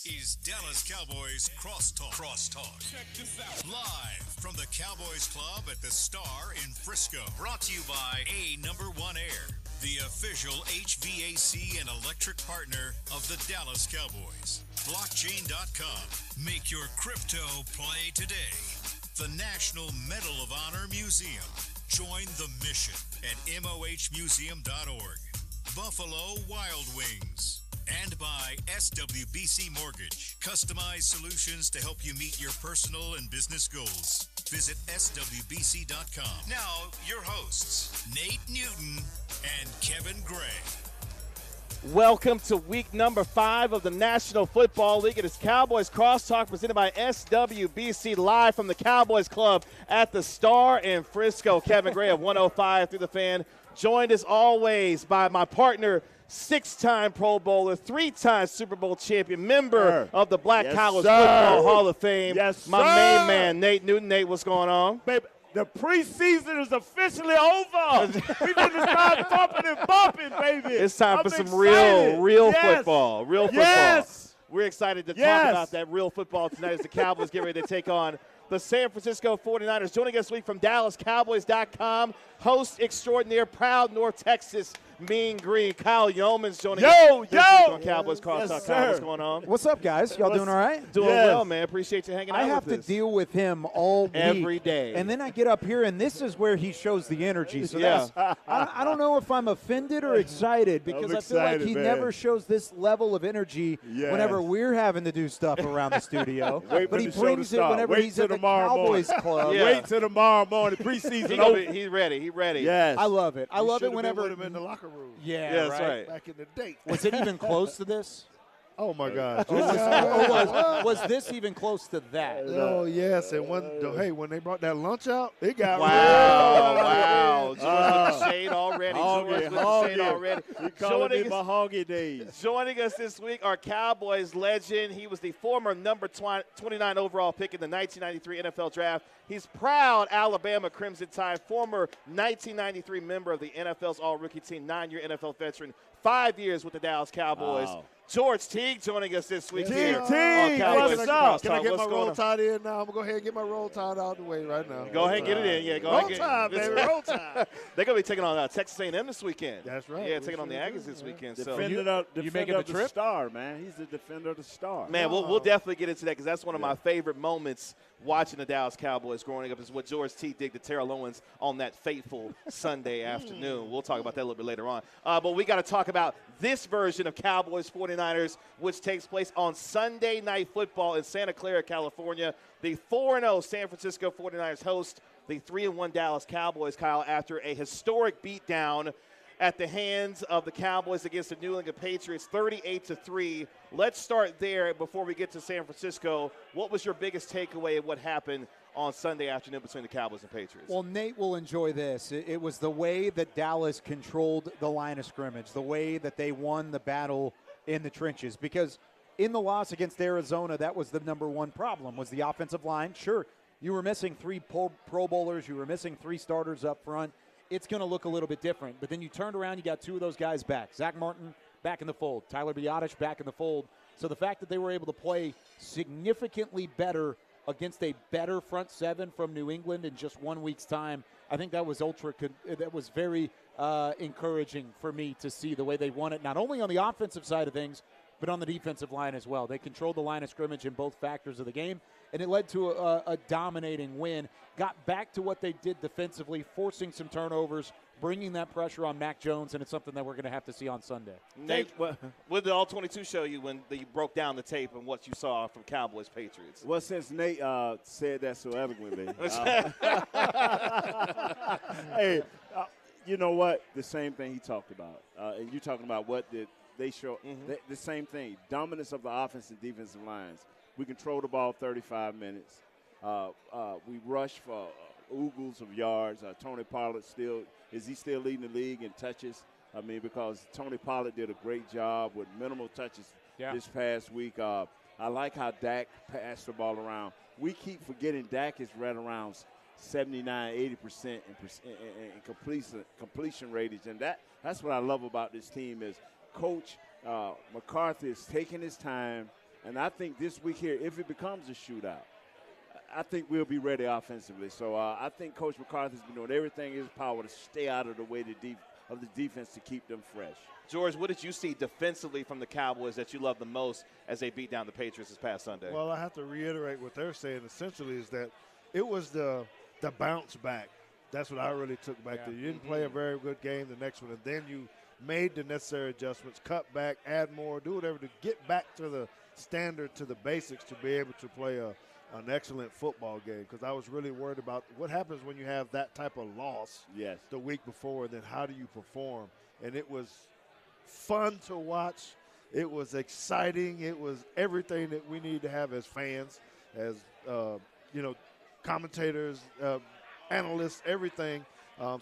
is Dallas Cowboys Crosstalk. Check this out. Live from the Cowboys Club at the Star in Frisco. Brought to you by A#1 Air, the official HVAC and electric partner of the Dallas Cowboys. Blockchain.com. Make your crypto play today. The National Medal of Honor Museum. Join the mission at mohmuseum.org. Buffalo Wild Wings. And by SWBC Mortgage. Customized solutions to help you meet your personal and business goals. Visit swbc.com. Now, your hosts, Nate Newton and Kevin Gray. Welcome to week number 5 of the National Football League. It is Cowboys Crosstalk presented by SWBC, live from the Cowboys Club at the Star in Frisco. Kevin Gray of 105 through the Fan, joined as always by my partner, 6-time Pro Bowler, 3-time Super Bowl champion, member of the Black College Football Hall of Fame, my main man, Nate Newton. Nate, what's going on? Baby, the preseason is officially over. We're going to start bumping and bumping, baby. It's time for some excited. real football. Real football. Yes. We're excited to talk about that real football tonight as the Cowboys get ready to take on the San Francisco 49ers. Joining us this week from DallasCowboys.com, host extraordinaire, proud North Texas, Mean Green, Kyle Yeoman's joining us this week on Cowboys Crosstalk. Yes, Kyle, what's going on? What's up, guys? Y'all doing all right? Doing well, man. Appreciate you hanging out I with have us. to deal with him all week. Every day. And then I get up here, and this is where he shows the energy. So I don't know if I'm offended or excited because I feel like he never shows this level of energy whenever we're having to do stuff around the studio. But he brings it whenever he's at the Cowboys Club. Yeah. Wait till tomorrow morning. Preseason over. He's ready. He's ready. Yes. I love it. I love it whenever. Would have been in the locker room. Yeah, that's right. Back in the day. Was it even close to this? Oh, my God. Was this even close to that? Oh, yes. And when they brought that lunch out, it got Wow. George with the shade already. You calling me my honky days. Joining us this week, our Cowboys legend. He was the former number 29 overall pick in the 1993 NFL Draft. He's proud Alabama Crimson Tide, former 1993 member of the NFL's All-Rookie Team, 9-year NFL veteran, 5 years with the Dallas Cowboys. Wow. George Teague joining us this week here on Teague, Cowboys what's up? Can I Crosstalk. get What's my going roll on? tide in now? I'm going to go ahead and get my roll tide out of the way right now. Go ahead and get it in. Yeah, go roll ahead. Tide, baby. Roll Tide. They're going to be taking on Texas A&M this weekend. That's right. Yeah, taking on the Aggies this weekend. So Defender making the trip? Star, man. He's the defender of the Star. Man, we'll definitely get into that because that's one of my favorite moments watching the Dallas Cowboys growing up is what George T. did to Terrell Owens on that fateful Sunday afternoon. We'll talk about that a little bit later on. But we got to talk about this version of Cowboys 49ers, which takes place on Sunday Night Football in Santa Clara, California. The 4-0 San Francisco 49ers host the 3-1 Dallas Cowboys, Kyle, after a historic beatdown at the hands of the Cowboys against the New England Patriots, 38-3. Let's start there before we get to San Francisco. What was your biggest takeaway of what happened on Sunday afternoon between the Cowboys and Patriots? Well, Nate will enjoy this. It was the way that Dallas controlled the line of scrimmage, the way that they won the battle in the trenches. Because in the loss against Arizona, that was the number one problem, was the offensive line. Sure, you were missing 3 Pro Bowlers. You were missing 3 starters up front. It's going to look a little bit different. But then you turned around, you got 2 of those guys back. Zach Martin back in the fold. Tyler Biadasz back in the fold. So the fact that they were able to play significantly better against a better front 7 from New England in just 1 week's time, I think that was very encouraging for me to see the way they won it, not only on the offensive side of things, but on the defensive line as well. They controlled the line of scrimmage in both factors of the game, and it led to a dominating win. Got back to what they did defensively, forcing some turnovers, bringing that pressure on Mac Jones, and it's something that we're going to have to see on Sunday. Nate, what did the All-22 show you when you broke down the tape and what you saw from Cowboys Patriots? Well, since Nate said that so eloquently, hey, you know what? The same thing he talked about, and you're talking about what did they show. The same thing: dominance of the offense and defensive lines. We control the ball 35 minutes. We rush for oogles of yards. Tony Pollard is he still leading the league in touches? I mean, because Tony Pollard did a great job with minimal touches this past week. I like how Dak passed the ball around. We keep forgetting Dak is right around 79, 80% in completion ratage, and that's what I love about this team is Coach McCarthy is taking his time And I think this week here, if it becomes a shootout, I think we'll be ready offensively. So I think Coach McCarthy's been doing everything in his power to stay out of the way of the defense to keep them fresh. George, what did you see defensively from the Cowboys that you love the most as they beat down the Patriots this past Sunday? Well, I have to reiterate what they're saying essentially is that it was the bounce back. That's what I really took back there. You didn't play a very good game the next one, and then you made the necessary adjustments, cut back, add more, do whatever to get back to the standard, to the basics, to be able to play an excellent football game. Because I was really worried about what happens when you have that type of loss the week before, and then how do you perform? And it was fun to watch. It was exciting. It was everything that we need to have as fans, as commentators, analysts, everything.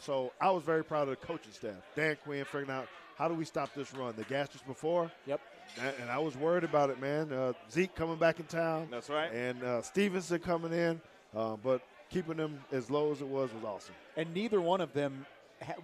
So I was very proud of the coaching staff. Dan Quinn figuring out how do we stop this run. They gassed us before. Yep. And I was worried about it, man. Zeke coming back in town. That's right. And Stevenson coming in. But keeping them as low as it was awesome. And neither one of them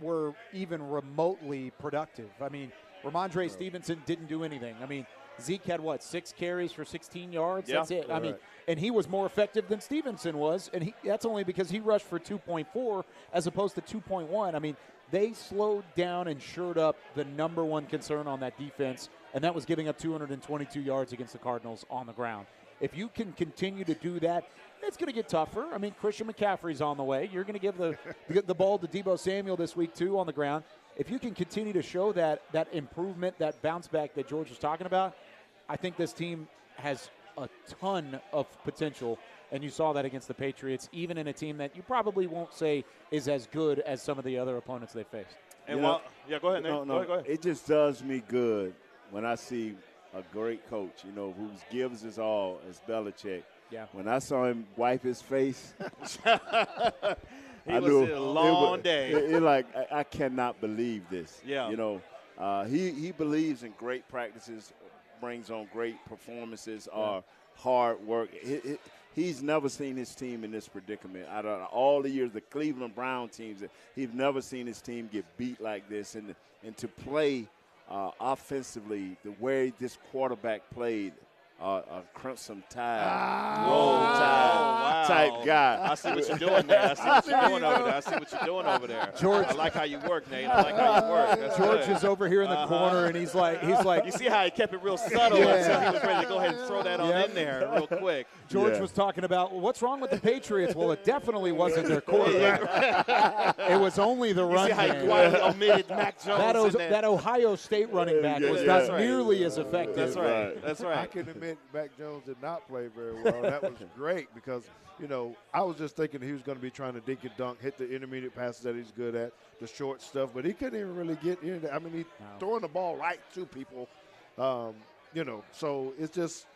were even remotely productive. I mean, Ramondre Stevenson didn't do anything. I mean, Zeke had, 6 carries for 16 yards? Yeah. That's it. I mean, and he was more effective than Stevenson was, and that's only because he rushed for 2.4 as opposed to 2.1. I mean, they slowed down and shored up the number one concern on that defense, and that was giving up 222 yards against the Cardinals on the ground. If you can continue to do that, it's going to get tougher. I mean, Christian McCaffrey's on the way. You're going to give the ball to Deebo Samuel this week, too, on the ground. If you can continue to show that improvement, that bounce back that George was talking about, I think this team has a ton of potential, and you saw that against the Patriots, even in a team that you probably won't say is as good as some of the other opponents they faced. And go ahead, Nate. Go ahead. It just does me good when I see a great coach, who gives his all, as Belichick. Yeah. When I saw him wipe his face, It was a long day. I cannot believe this. Yeah. He believes in great practices, brings on great performances, hard work. He's never seen his team in this predicament. Out of all the years, the Cleveland Brown teams, he's never seen his team get beat like this. And to play offensively the way this quarterback played, a Crimson Tide, Roll Tide type guy. I see what you're doing there. I see what you're doing over there. George, I like how you work, Nate. I like how you work. That's George good. is over here in the corner, and he's like, You see how he kept it real subtle until he was ready to go ahead and throw that on in there real quick. George was talking about, what's wrong with the Patriots? Well, it definitely wasn't their quarterback. It was only the run See how he game. quietly omitted Mac Jones. That Ohio State running back was not nearly as effective. That's right. That's right. I can admit Mac Jones did not play very well. That was great because, I was just thinking he was going to be trying to dink and dunk, hit the intermediate passes that he's good at, the short stuff, but he couldn't even really get in there. I mean, he's throwing the ball right to people, so it's just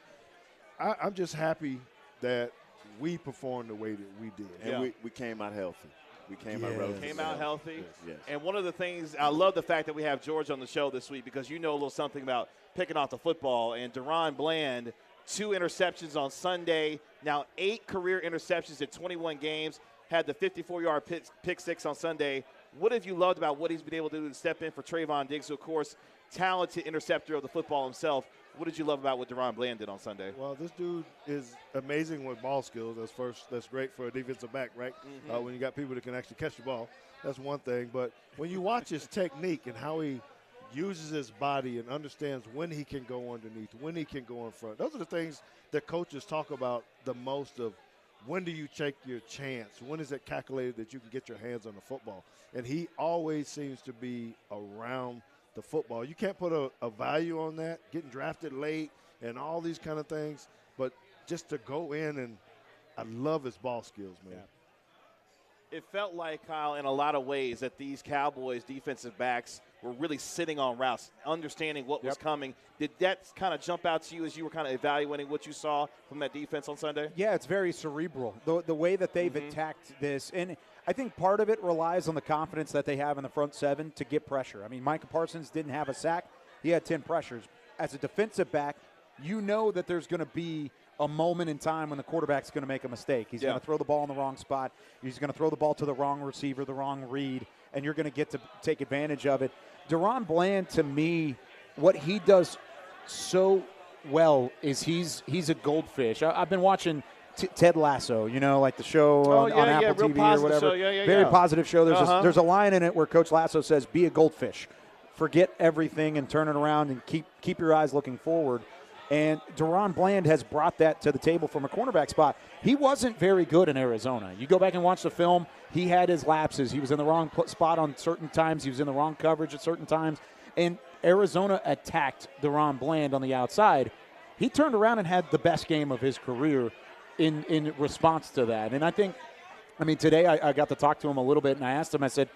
I'm just happy that we performed the way that we did. And we came out healthy. We came out relatively Came out healthy. Yes. And one of the things, I love the fact that we have George on the show this week because you know a little something about picking off the football. And Deron Bland, 2 interceptions on Sunday, now 8 career interceptions in 21 games, had the 54-yard pick six on Sunday. What have you loved about what he's been able to do to step in for Trayvon Diggs, who, of course, talented interceptor of the football himself? What did you love about what Deron Bland did on Sunday? Well, this dude is amazing with ball skills. That's great for a defensive back, right? Mm-hmm. When you got people that can actually catch the ball, that's one thing. But when you watch his technique and how he uses his body and understands when he can go underneath, when he can go in front, those are the things that coaches talk about the most of when do you take your chance? When is it calculated that you can get your hands on the football? And he always seems to be around the football. You can't put a value on that, getting drafted late and all these kind of things, but just to go in, and I love his ball skills, man. Yeah. It felt like, Kyle, in a lot of ways that these Cowboys defensive backs were really sitting on routes, understanding what was coming. Did that kind of jump out to you as you were kind of evaluating what you saw from that defense on Sunday? Yeah, it's very cerebral, the way that they've attacked this. And I think part of it relies on the confidence that they have in the front seven to get pressure. I mean, Micah Parsons didn't have a sack. He had 10 pressures. As a defensive back, you know that there's going to be a moment in time when the quarterback's going to make a mistake. He's going to throw the ball in the wrong spot. He's going to throw the ball to the wrong receiver, the wrong read, and you're going to get to take advantage of it. Deron Bland, to me, what he does so well is he's a goldfish. I've been watching Ted Lasso, like the show on Apple TV or whatever. Very positive show. There's a line in it where Coach Lasso says, "Be a goldfish, forget everything and turn it around and keep your eyes looking forward." And Deron Bland has brought that to the table from a cornerback spot. He wasn't very good in Arizona. You go back and watch the film, he had his lapses. He was in the wrong spot on certain times. He was in the wrong coverage at certain times. And Arizona attacked Deron Bland on the outside. He turned around and had the best game of his career in response to that. And I mean, today I got to talk to him a little bit, and I asked him, I said,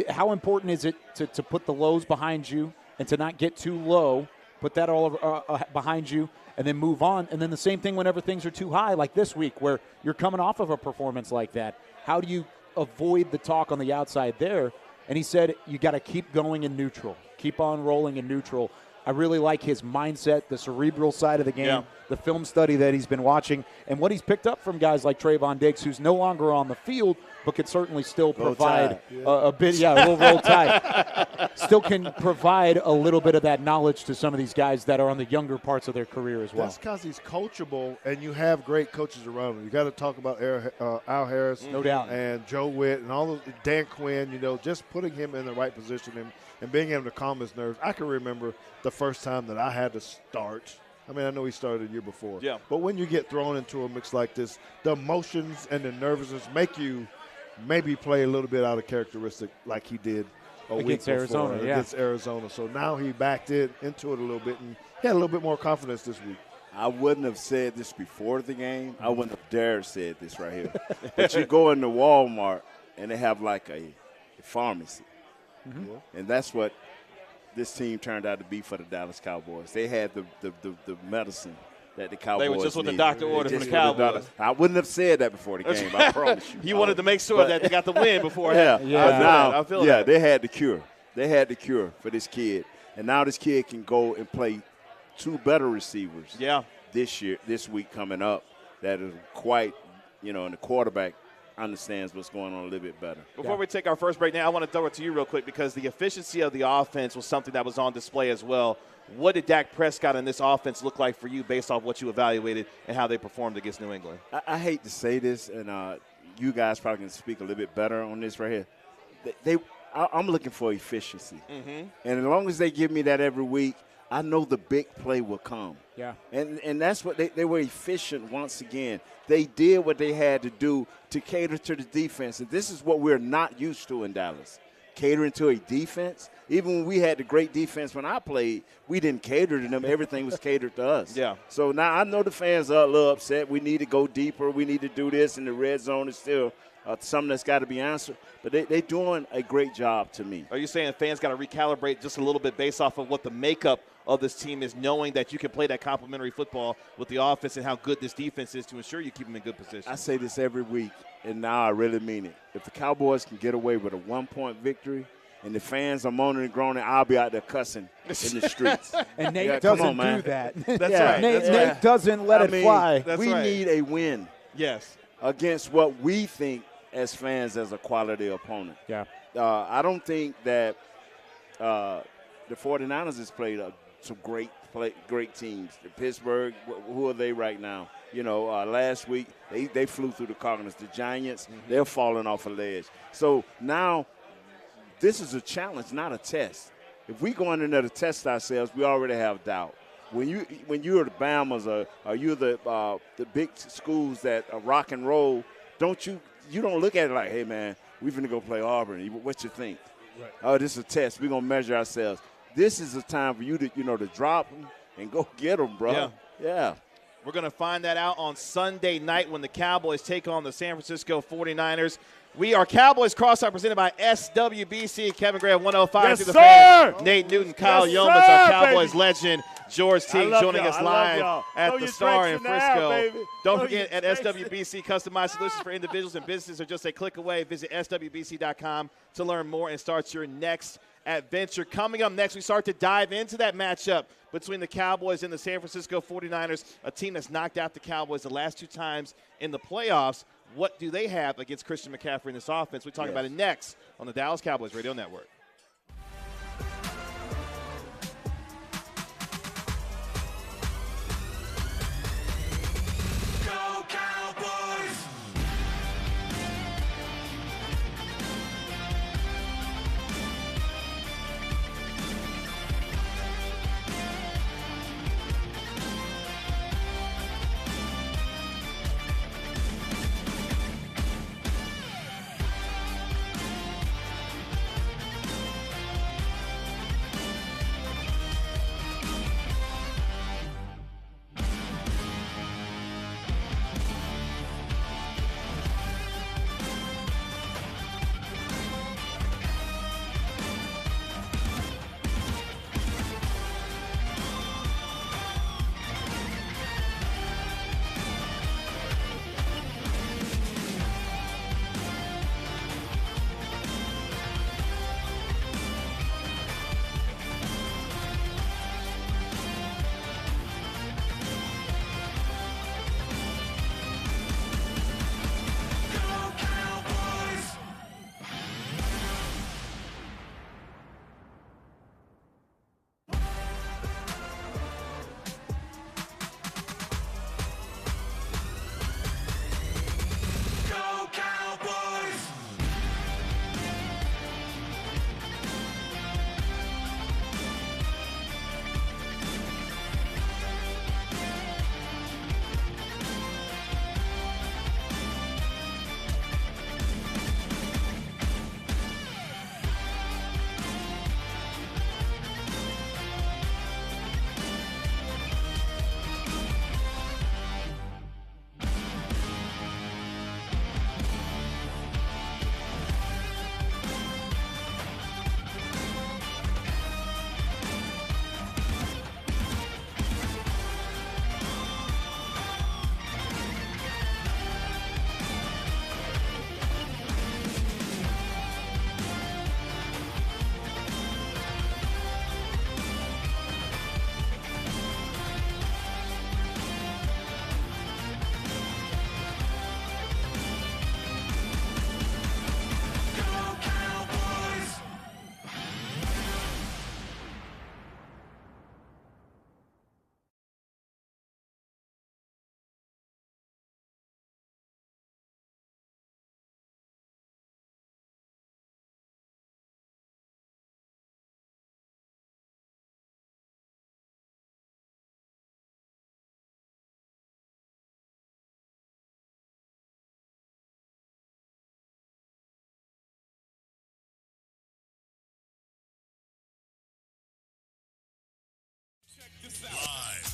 how important is it to put the lows behind you and to not get too low, put that all behind you, and then move on? And then the same thing whenever things are too high, like this week where you're coming off of a performance like that. How do you avoid the talk on the outside there? And he said, you got to keep going in neutral, keep on rolling in neutral. I really like his mindset, the cerebral side of the game, the film study that he's been watching, and what he's picked up from guys like Trayvon Diggs, who's no longer on the field, but could certainly still provide a bit, a little roll tide. Still can provide a little bit of that knowledge to some of these guys that are on the younger parts of their career as well. That's because he's coachable, and you have great coaches around him. You got to talk about Al Harris, no doubt, and Joe Witt, and all of Dan Quinn. Just putting him in the right position and being able to calm his nerves. I can remember the first time that I had to start. I mean, I know he started a year before. Yeah. But when you get thrown into a mix like this, the emotions and the nervousness make you maybe play a little bit out of characteristic like he did against Arizona. Against Arizona. So now he backed into it a little bit, and he had a little bit more confidence this week. I wouldn't have said this before the game. I wouldn't have dared said this right here. But you go into Walmart, and they have like a pharmacy. Mm-hmm. And that's what this team turned out to be for the Dallas Cowboys. They had the medicine that the Cowboys They were just what the needed. doctor ordered from the Cowboys. I wouldn't have said that before the game, I promise you. He wanted to make sure that they got the win before. I feel that. They had the cure. They had the cure for this kid. And now this kid can go and play two better receivers this week coming up that is quite, and the quarterback understands what's going on a little bit better. Before we take our first break now, I want to throw it to you real quick because the efficiency of the offense was something that was on display as well. What did Dak Prescott and this offense look like for you based off what you evaluated and how they performed against New England? I hate to say this, and you guys probably can speak a little bit better on this right here. I'm looking for efficiency. Mm-hmm. And as long as they give me that every week, I know the big play will come. Yeah. And that's what they were efficient once again. They did what they had to do to cater to the defense. And this is what we're not used to in Dallas, catering to a defense. Even when we had the great defense when I played, we didn't cater to them. Everything was catered to us. Yeah. So now I know the fans are a little upset. We need to go deeper. We need to do this, and the red zone is still something that's got to be answered. But they're doing a great job to me. Are you saying fans got to recalibrate just a little bit based off of what the makeup of this team is, knowing that you can play that complementary football with the offense and how good this defense is to ensure you keep them in good position? I say this every week, and now I really mean it. If the Cowboys can get away with a 1-point victory and the fans are moaning and groaning, I'll be out there cussing in the streets. And Nate doesn't do that. That's right. Nate doesn't let it fly. We need a win. Yes. Against what we think as fans as a quality opponent. Yeah. I don't think that the 49ers has played some great teams. Pittsburgh, who are they right now? Last week they flew through the Cardinals. The Giants, they're falling off a ledge. So now this is a challenge, not a test. If we go in there to test ourselves, we already have doubt. When you're the Bamas or you're the big schools that are rock and roll, you don't look at it like, hey man, we're gonna go play Auburn. What you think? Right. Oh, this is a test. We're gonna measure ourselves. This is a time for you to to drop them and go get them, bro. Yeah. We're going to find that out on Sunday night when the Cowboys take on the San Francisco 49ers. We are Cowboys Crosstalk presented by SWBC. Kevin Graham, 105 yes, to the sir. fan. Nate Newton, Kyle yes, Yomas, sir, our Cowboys baby. legend. George Teague joining us live at the Star in Frisco. Don't forget, at SWBC, customized solutions for individuals and businesses are just a click away. Visit SWBC.com to learn more and start your next adventure. Coming up next, we start to dive into that matchup between the Cowboys and the San Francisco 49ers, a team that's knocked out the Cowboys the last 2 times in the playoffs. What do they have against Christian McCaffrey in this offense? We talk about it next on the Dallas Cowboys Radio Network.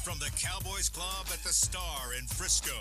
from the Cowboys Club at the Star in Frisco.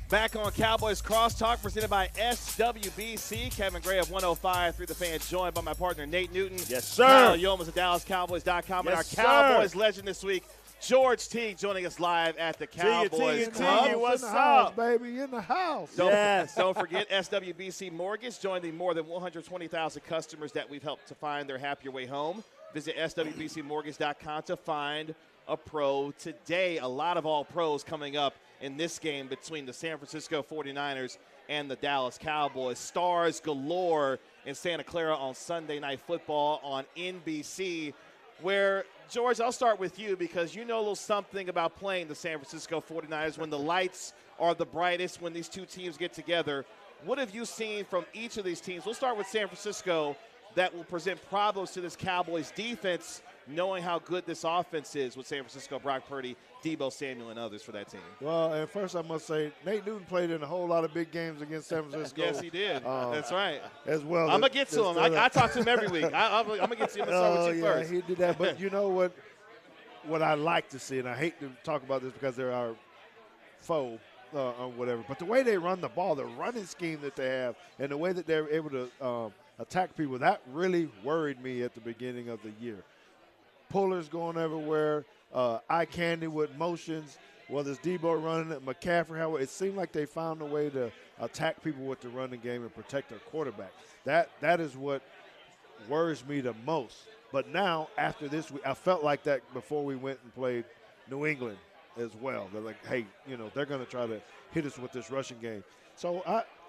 Back on Cowboys Crosstalk, presented by SWBC. Kevin Gray of 105 through the fan, joined by my partner Nate Newton. Yes, sir. Kyle Yomas of DallasCowboys.com. And our Yes, Cowboys sir. legend this week, George Teague, joining us live at the Cowboys Teague, Club. Teague, what's in the house, up? baby? In the house. Don't forget SWBC Mortgage. Join the more than 120,000 customers that we've helped to find their happier way home. Visit SWBCmortgage.com to find a pro today. A lot of all pros coming up in this game between the San Francisco 49ers and the Dallas Cowboys. Stars galore in Santa Clara on Sunday Night Football on NBC, where, George, I'll start with you because you know a little something about playing the San Francisco 49ers when the lights are the brightest, when these two teams get together. What have you seen from each of these teams? We'll start with San Francisco, that will present problems to this Cowboys defense, knowing how good this offense is with San Francisco, Brock Purdy, Deebo Samuel, and others for that team. Well, at first I must say, Nate Newton played in a whole lot of big games against San Francisco. Yes, he did. That's right. As well. I'm going to get to him. I talk to him every week. I'm going to get to him and start with you first. He did that. But you know what I like to see, and I hate to talk about this because they're our foe or whatever, but the way they run the ball, the running scheme that they have, and the way that they're able to attack people, that really worried me at the beginning of the year. Pullers going everywhere, eye candy with motions, whether it's Deebo running it, McCaffrey, however, it seemed like they found a way to attack people with the running game and protect their quarterback. That is what worries me the most. But now, after this week, I felt like that before we went and played New England as well. They're like, hey, they're going to try to hit us with this rushing game. So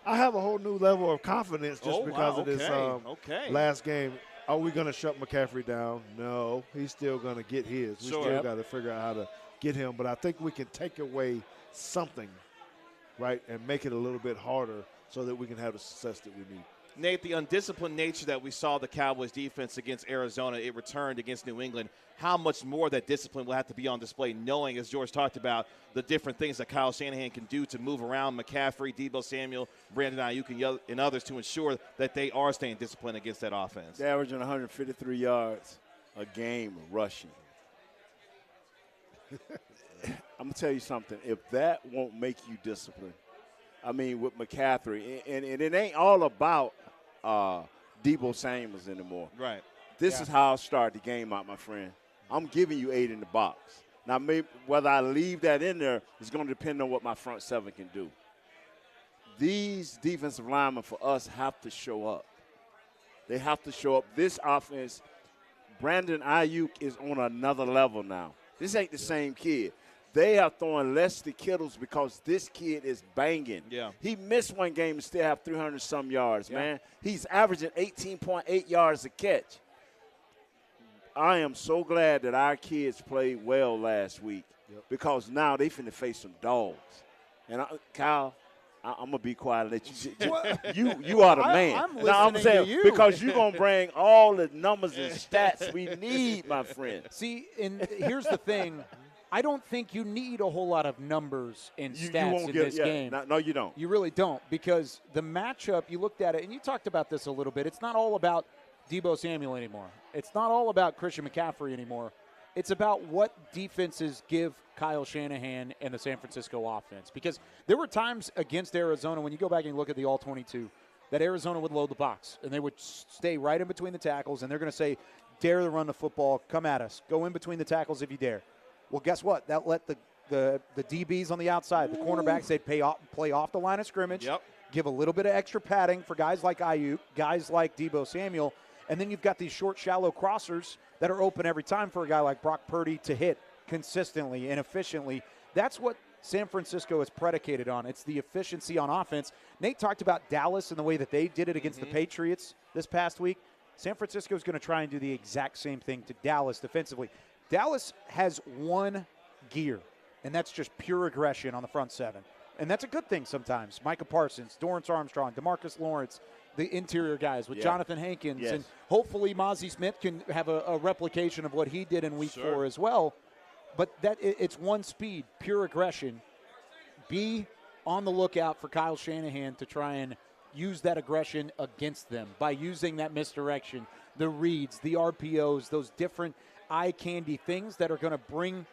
I have a whole new level of confidence just because of this last game. Are we going to shut McCaffrey down? No. He's still going to get his. We still got to figure out how to get him. But I think we can take away something, right, and make it a little bit harder so that we can have the success that we need. Nate, the undisciplined nature that we saw the Cowboys defense against Arizona, it returned against New England. How much more that discipline will have to be on display, knowing, as George talked about, the different things that Kyle Shanahan can do to move around McCaffrey, Deebo Samuel, Brandon Ayuk, and others to ensure that they are staying disciplined against that offense. They're averaging 153 yards a game rushing. I'm going to tell you something. If that won't make you disciplined, I mean, with McCaffrey, and it ain't all about Deebo Samuels anymore. Right. This is how I'll start the game out, my friend. I'm giving you 8 in the box. Now, maybe whether I leave that in there is going to depend on what my front seven can do. These defensive linemen for us have to show up. They have to show up. This offense, Brandon Ayuk is on another level now. This ain't the same kid. They are throwing less to Kittles because this kid is banging. Yeah. He missed one game and still have 300-some yards, man. He's averaging 18.8 yards a catch. I am so glad that our kids played well last week because now they finna face some dogs. And, Kyle, I'm going to be quiet and let you – you are the man. I'm listening to you. Because you're going to bring all the numbers and stats we need, my friend. See, and here's the thing. I don't think you need a whole lot of numbers and stats in this game. No, you don't. You really don't, because the matchup, you looked at it, and you talked about this a little bit. It's not all about Deebo Samuel anymore. It's not all about Christian McCaffrey anymore. It's about what defenses give Kyle Shanahan and the San Francisco offense. Because there were times against Arizona, when you go back and look at the All-22, that Arizona would load the box, and they would stay right in between the tackles, and they're going to say, dare to run the football, come at us, go in between the tackles if you dare. Well, guess what? That let the DBs on the outside, the cornerbacks, they'd play off the line of scrimmage, give a little bit of extra padding for guys like Ayuk, guys like Deebo Samuel, and then you've got these short, shallow crossers that are open every time for a guy like Brock Purdy to hit consistently and efficiently. That's what San Francisco is predicated on. It's the efficiency on offense. Nate talked about Dallas and the way that they did it against the Patriots this past week. San Francisco is going to try and do the exact same thing to Dallas defensively. Dallas has one gear, and that's just pure aggression on the front seven. And that's a good thing sometimes. Micah Parsons, Dorrance Armstrong, DeMarcus Lawrence, the interior guys with Jonathan Hankins. And hopefully Mozzie Smith can have a replication of what he did in week 4 as well. But it's one speed, pure aggression. Be on the lookout for Kyle Shanahan to try and use that aggression against them by using that misdirection, the reads, the RPOs, those different eye candy things that are going to bring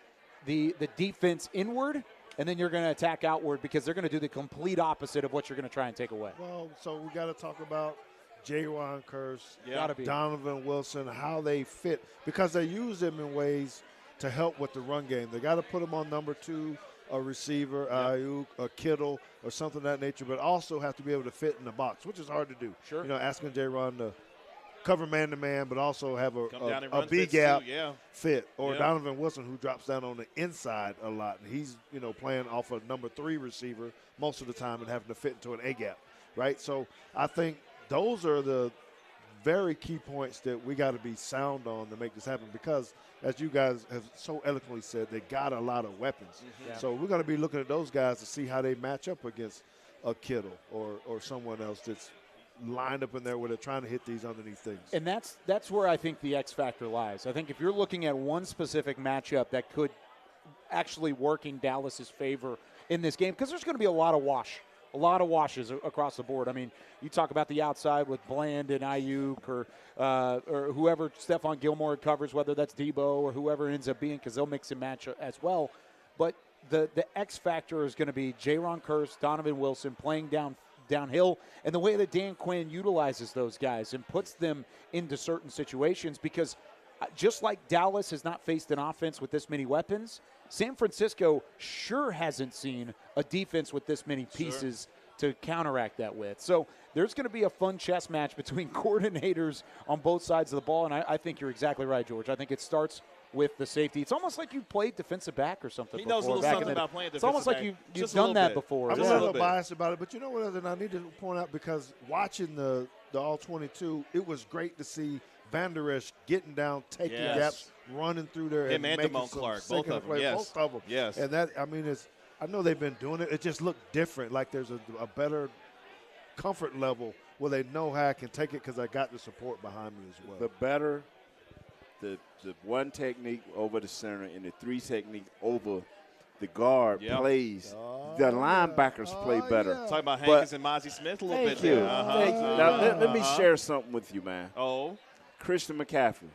the defense inward, and then you're going to attack outward because they're going to do the complete opposite of what you're going to try and take away. Well, so we got to talk about Jaron Curse, Gotta be. Donovan Wilson, how they fit, because they use them in ways to help with the run game. They got to put them on number 2, a receiver, Ayuk, a Kittle, or something of that nature, but also have to be able to fit in the box, which is hard to do. Sure. You know, asking Jaron to cover man-to-man, but also have a big B-gap too, fit. Or Donovan Wilson, who drops down on the inside a lot, and he's, you know, playing off a number 3 receiver most of the time and having to fit into an A-gap, right? So I think those are the very key points that we got to be sound on to make this happen because, as you guys have so eloquently said, they got a lot of weapons. Yeah. So we're going to be looking at those guys to see how they match up against a Kittle or someone else that's lined up in there where they're trying to hit these underneath things. And that's where I think the X factor lies. I think if you're looking at one specific matchup that could actually work in Dallas's favor in this game, because there's going to be a lot of washes across the board. I mean, you talk about the outside with Bland and Ayuk or whoever Stephon Gilmore covers, whether that's Debo or whoever it ends up being, because they'll mix and match as well. But the X factor is going to be Jaron Curse, Donovan Wilson playing downhill, and the way that Dan Quinn utilizes those guys and puts them into certain situations, because just like Dallas has not faced an offense with this many weapons, San Francisco sure hasn't seen a defense with this many pieces to counteract that with. So there's going to be a fun chess match between coordinators on both sides of the ball, and I think you're exactly right, George. I think it starts with the safety. It's almost like you played defensive back or something. He knows a little back something about playing defensive back. It's almost like you've done that before. I'm Just a a little little bit. biased about it, but you know what other than I need to point out, because watching the All-22, it was great to see Van Der Esch getting down, taking gaps, running through there, Him and making Damone some Clark, sinking both of them, plays. yes. Both of them. Yes. And that, I mean, I know they've been doing it. It just looked different, like there's a better comfort level where they know how I can take it because I got the support behind me as well. The better, the one technique over the center and the 3 technique over the guard plays, the linebackers play better. Talking about Hankins and Mozzie Smith a little bit Thank you. there. Thank you. Now, let me share something with you, man. Oh. Christian McCaffrey,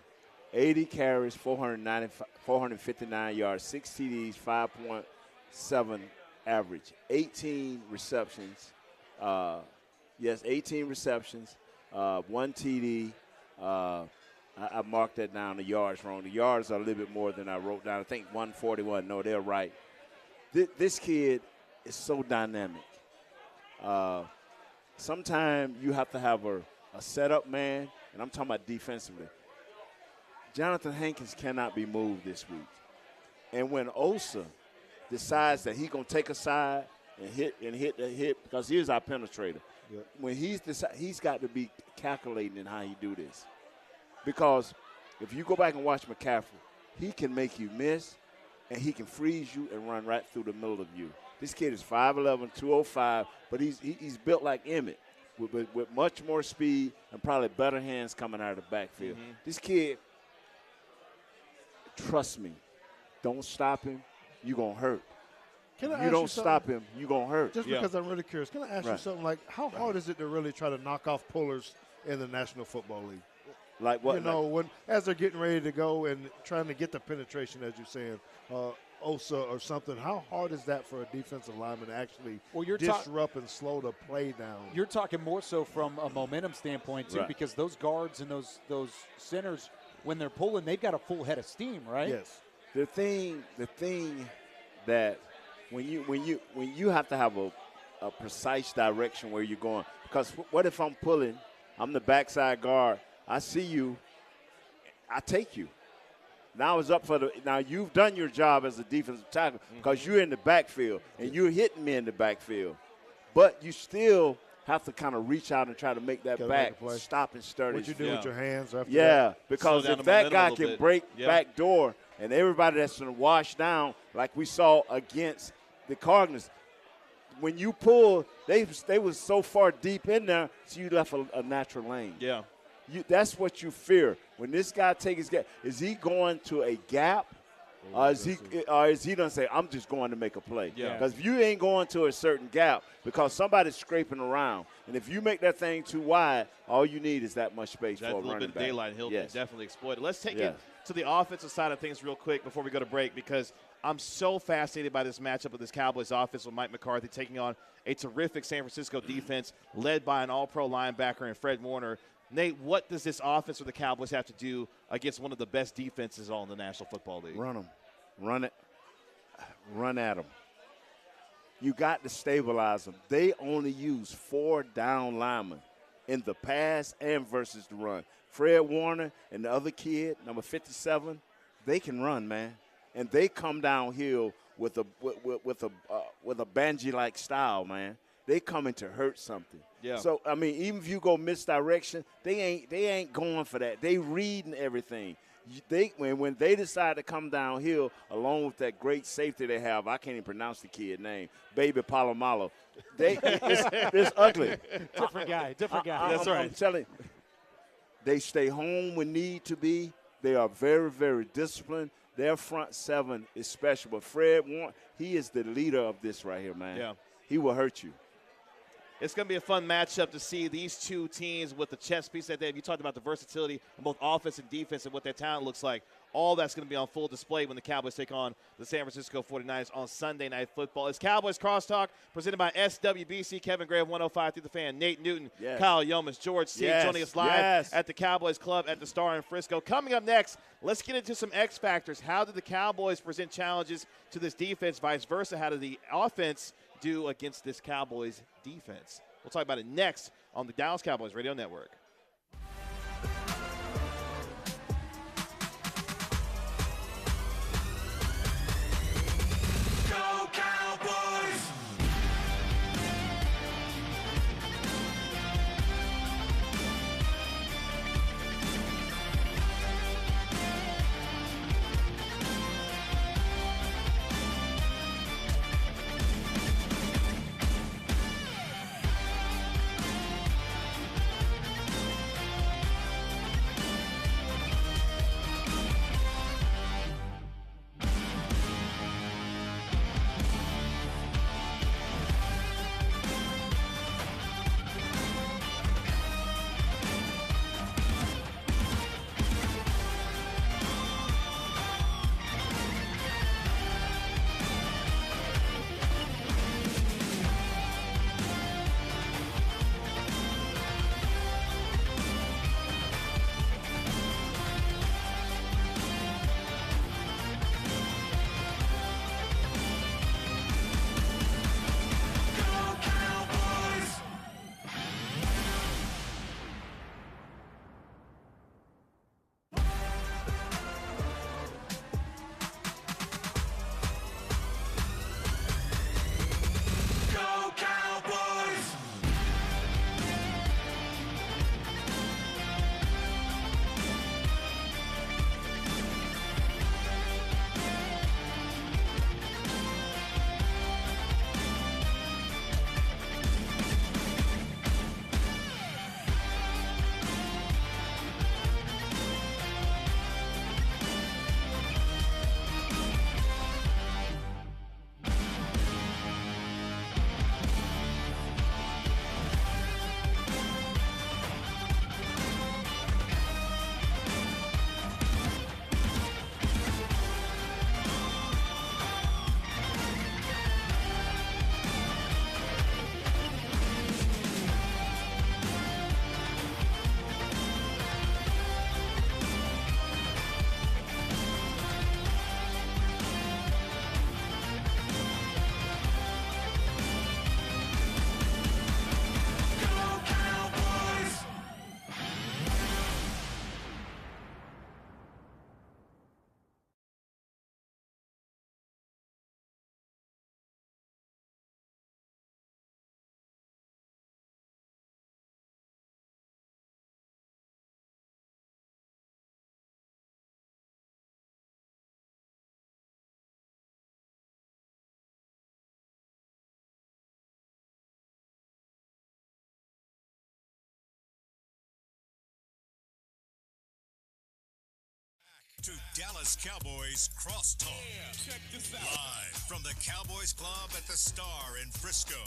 80 carries, 459 yards, 6 TDs, 5.7 average, 18 receptions. 18 receptions, 1 TD. I marked that down, the yards wrong. The yards are a little bit more than I wrote down. I think 141. No, they're right. This kid is so dynamic. Sometimes you have to have a setup man, and I'm talking about defensively. Jonathan Hankins cannot be moved this week. And when Osa decides that he's going to take a side and hit the hit, because here's our penetrator. Yep. When he's got to be calculating in how he do this. Because if you go back and watch McCaffrey, he can make you miss, and he can freeze you and run right through the middle of you. This kid is 5'11", 205, but he's built like Emmett with much more speed and probably better hands coming out of the backfield. Mm-hmm. This kid, trust me, don't stop him, you're going to hurt. Can I If ask you don't something? stop him, you're going to hurt. Just because I'm really curious, can I ask you something like, how hard is it to really try to knock off pullers in the National Football League? Like what? You know, as they're getting ready to go and trying to get the penetration, as you're saying, Osa or something, how hard is that for a defensive lineman to actually disrupt and slow the play down? You're talking more so from a momentum standpoint, too, because those guards and those centers, when they're pulling, they've got a full head of steam, right? Yes. The thing that when you have to have a precise direction where you're going, because what if I'm pulling, I'm the backside guard, I see you, I take you. Now it's up now you've done your job as a defensive tackle because you're in the backfield and you're hitting me in the backfield. But you still have to kind of reach out and try to make that back stop and sturdy. What you do with your hands after that? Because if that guy can break back door and everybody that's going to wash down like we saw against the Cardinals, when you pull, they was so far deep in there, so you left a natural lane. Yeah. That's what you fear. When this guy takes his gap, is he going to a gap, or is he going to say, I'm just going to make a play? Yeah. Because if you ain't going to a certain gap, because somebody's scraping around, and if you make that thing too wide, all you need is that much space for a running back. That little bit of daylight, he'll definitely exploit it. Let's take it Yes. to the offensive side of things real quick before we go to break, because I'm so fascinated by this matchup of this Cowboys offense with Mike McCarthy taking on a terrific San Francisco defense led by an all-pro linebacker and Fred Warner. Nate, what does this offense for the Cowboys have to do against one of the best defenses all in the National Football League? Run them. Run it. Run at them. You got to stabilize them. They only use 4 down linemen in the pass and versus the run. Fred Warner and the other kid, number 57, they can run, man, and they come downhill with a Banji-like style, man. They coming to hurt something. Yeah. So I mean, even if you go misdirection, they ain't going for that. They reading everything. When they decide to come downhill, along with that great safety they have, I can't even pronounce the kid name, Baby Palomalo. It's ugly. Different guy. That's right. I'm telling you, they stay home when need to be. They are very, very disciplined. Their front 7 is special. But Fred Warner, he is the leader of this right here, man. Yeah. He will hurt you. It's going to be a fun matchup to see these two teams with the chess piece that they have. You talked about the versatility of both offense and defense and what their talent looks like. All that's going to be on full display when the Cowboys take on the San Francisco 49ers on Sunday Night Football. It's Cowboys Crosstalk presented by SWBC. Kevin Gray of 105 through the Fan. Nate Newton, Yes. Kyle Yeomas, George Teague joining us live at the Cowboys Club at the Star in Frisco. Coming up next, let's get into some X factors. How did the Cowboys present challenges to this defense? Vice versa, how did the offense do against this Cowboys defense? We'll talk about it next on the Dallas Cowboys Radio Network. Go Cowboys! To Dallas Cowboys Crosstalk. Check this out. Live from the Cowboys Club at the Star in Frisco.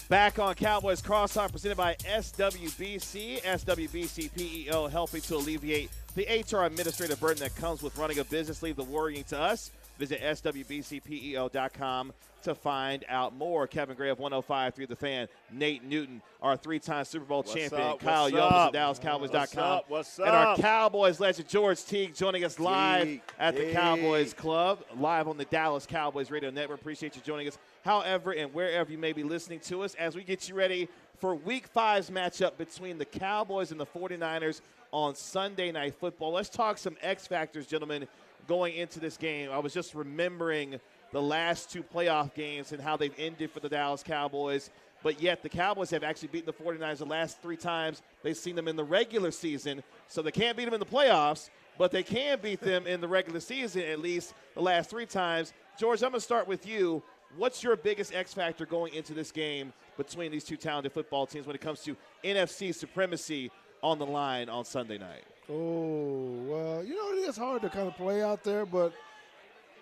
Back on Cowboys Crosstalk presented by SWBC. SWBC PEO helping to alleviate the HR administrative burden that comes with running a business. Leave the worrying to us. Visit swbcpeo.com to find out more. Kevin Gray of 105.3 The Fan, Nate Newton, our 3-time Super Bowl champion, Kyle Young of DallasCowboys.com, What's and our up? Cowboys legend George Teague joining us live Teague, at the Teague. Cowboys Club, live on the Dallas Cowboys Radio Network. Appreciate you joining us, however and wherever you may be listening to us, as we get you ready for Week 5's matchup between the Cowboys and the 49ers on Sunday Night Football. Let's talk some X factors, gentlemen, going into this game. I was just remembering the last 2 playoff games and how they've ended for the Dallas Cowboys, but yet the Cowboys have actually beaten the 49ers the last 3 times they've seen them in the regular season. So they can't beat them in the playoffs, but they can beat them in the regular season at least the last 3 times. George, I'm going to start with you. What's your biggest X factor going into this game between these 2 talented football teams when it comes to NFC supremacy on the line on Sunday night? Oh, well, it is hard to kind of play out there, but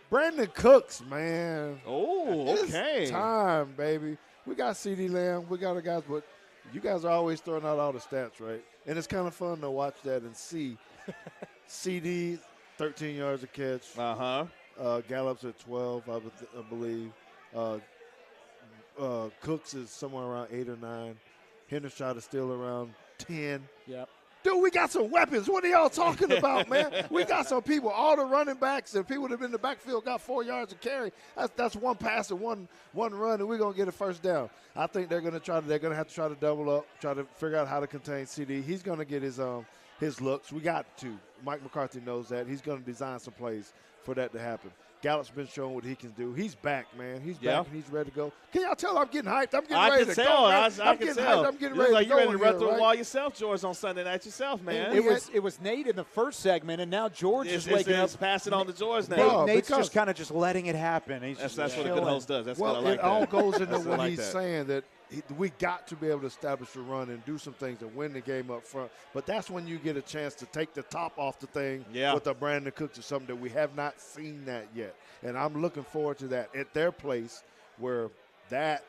Brandon Cooks, man. Oh, okay. It's time, baby. We got CeeDee Lamb. We got the guys, but you guys are always throwing out all the stats, right? And it's kind of fun to watch that and see. CD, 13 yards a catch. Gallup's at 12, I believe. Cooks is somewhere around 8 or 9. Hendershot is still around 10. Yep. Dude, we got some weapons. What are y'all talking about, man? We got some people. All the running backs and people that have been in the backfield got 4 yards of carry. That's one pass and one run, and we're gonna get a first down. I think they're gonna have to try to double up, try to figure out how to contain CD. He's gonna get his looks. We got to. Mike McCarthy knows that. He's gonna design some plays for that to happen. Gallup's been showing what he can do. He's back, man. He's back, and he's ready to go. Can y'all tell I'm getting hyped? I'm getting ready to go, man. I can tell. I'm getting ready to go. You're ready to run through right? the wall yourself, George, on Sunday night yourself, man. It was Nate in the first segment, and now George is waking up. It's passing on to George now. Bro, Nate's just kind of just letting it happen. That's what a good host does. That's well, what I like. it all that. goes into That's what I like he's that. saying, that we got to be able to establish a run and do some things and win the game up front. But that's when you get a chance to take the top off the thing with a Brandon Cooks or something that we have not seen that yet. And I'm looking forward to that at their place, where that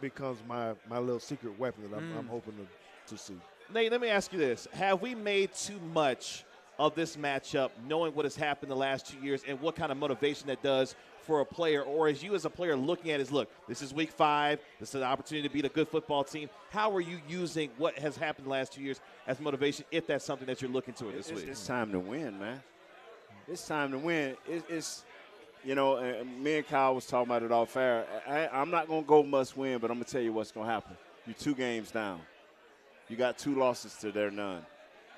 becomes my little secret weapon that I'm hoping to see. Nate, let me ask you this. Have we made too much of this matchup, knowing what has happened the last 2 years and what kind of motivation that does for a player? Or as you as a player looking at it, look, this is week 5. This is an opportunity to beat a good football team. How are you using what has happened the last 2 years as motivation, if that's something that you're looking toward this week? It's time to win, man. It's time to win. It's me and Kyle was talking about it off air. I'm not going to go must win, but I'm going to tell you what's going to happen. You're 2 games down. You got 2 losses to their none.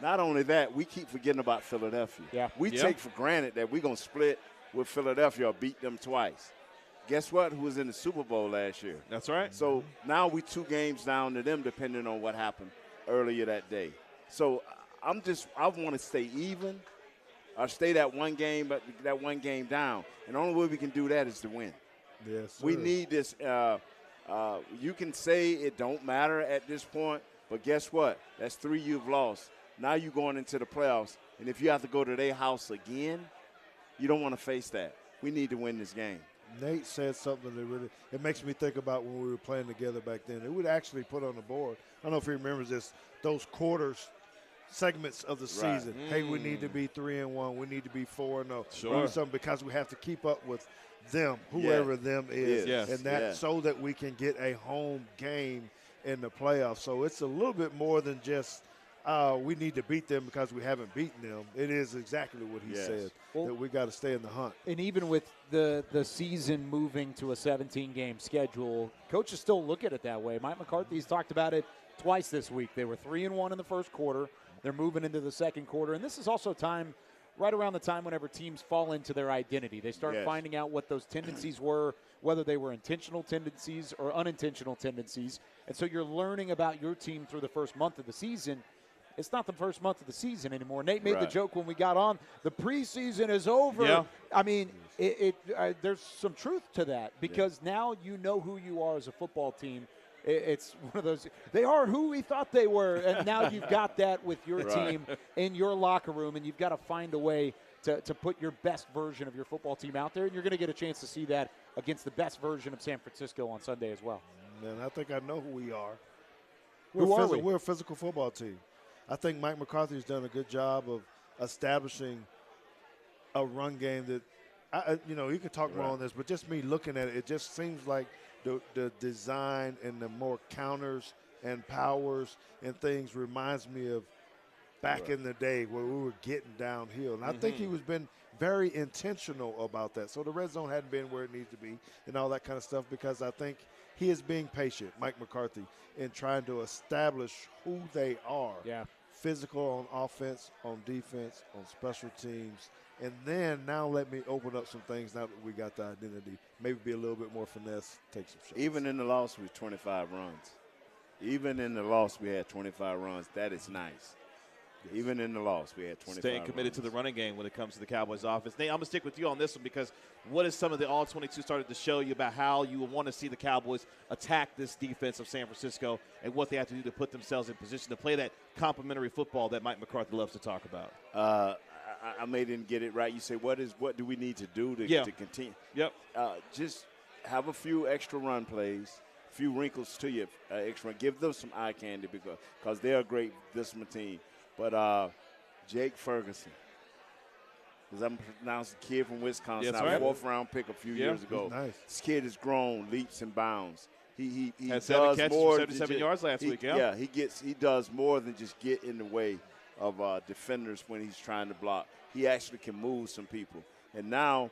Not only that, we keep forgetting about Philadelphia. Yeah. We take for granted that we're going to split with Philadelphia or beat them twice. Guess what? Who was in the Super Bowl last year? That's right. So now we 2 games down to them, depending on what happened earlier that day. So I want to stay even or stay that one game down. And the only way we can do that is to win. Yes, sir. We need this. You can say it don't matter at this point, but guess what? That's 3 you've lost. Now you're going into the playoffs, and if you have to go to their house again, you don't want to face that. We need to win this game. Nate said something that it makes me think about when we were playing together back then. It would actually put on the board. I don't know if he remembers this, those quarters, segments of the season. Hey, we need to be 3-1. We need to be 4-0. Sure. Something because we have to keep up with them, whoever them is. Yes. And that so that we can get a home game in the playoffs. So it's a little bit more than just we need to beat them because we haven't beaten them. It is exactly what he said, that we got to stay in the hunt. And even with the season moving to a 17-game schedule, coaches still look at it that way. Mike McCarthy's talked about it twice this week. They were 3-1 in the first quarter. They're moving into the second quarter. And this is also time, right around the time whenever teams fall into their identity. They start finding out what those tendencies were, whether they were intentional tendencies or unintentional tendencies. And so you're learning about your team through the first month of the season. It's not the first month of the season anymore. Nate made the joke when we got on, the preseason is over. Yeah. I mean, there's some truth to that because now you know who you are as a football team. It's one of those, they are who we thought they were, and now you've got that with your team in your locker room, and you've got to find a way to put your best version of your football team out there, and you're going to get a chance to see that against the best version of San Francisco on Sunday as well. Man, I think I know who we are. We're a physical football team. I think Mike McCarthy's done a good job of establishing a run game that you can talk more on this, but just me looking at it, it just seems like the design and the more counters and powers and things reminds me of back in the day where we were getting downhill. And I think he was been very intentional about that. So the red zone hadn't been where it needs to be and all that kind of stuff, because I think he is being patient, Mike McCarthy, in trying to establish who they are. Yeah. Physical on offense, on defense, on special teams. And then now let me open up some things now that we got the identity. Maybe be a little bit more finesse, take some shots. Even in the loss, we had 25 runs. Even in the loss, we had 25 runs. That is nice. Even in the loss, we had 25 Staying committed runs. to the running game when it comes to the Cowboys offense. Nate, I'm going to stick with you on this one, because what is some of the All-22 started to show you about how you want to see the Cowboys attack this defense of San Francisco and what they have to do to put themselves in position to play that complementary football that Mike McCarthy loves to talk about? I may didn't get it right. You say, what do we need to do to continue? Yep. Just have a few extra run plays, a few wrinkles to your extra run. Give them some eye candy because they're a great discipline team. But Jake Ferguson, as I'm pronouncing, kid from Wisconsin, That's right. fourth-round pick a few years ago. Nice. This kid has grown leaps and bounds. He had does 7 catches more for than 77 just- yards last week, yeah. he does more than just get in the way of defenders when he's trying to block. He actually can move some people. And now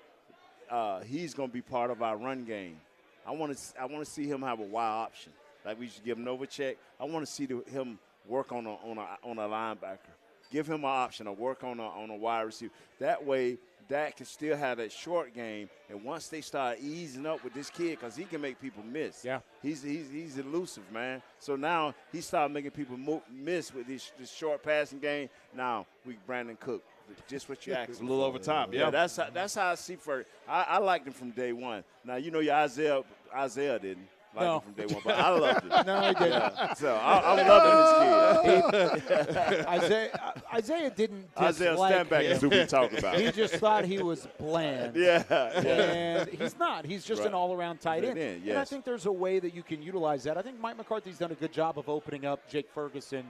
he's going to be part of our run game. I want to see him have a wide option. Like we should give Novacek. I want to see him work on a linebacker. Give him an option or work on a wide receiver. That way, Dak can still have that short game. And once they start easing up with this kid, because he can make people miss. Yeah. He's elusive, man. So now he started making people miss with this short passing game. Now we Brandon Cook. Just what you asked. A little over top, yeah. That's how I see Ferg. I liked him from day one. Now, your Isaiah didn't like him from day one, but I loved it. No, he didn't. Yeah. So I'm loving this kid. Isaiah didn't Isaiah, dislike stand back him. and see what we talking about. He just thought he was bland. Yeah. And he's not. He's just an Right. all-around tight end. Tight end, And I yes. think there's a way that you can utilize that. I think Mike McCarthy's done a good job of opening up Jake Ferguson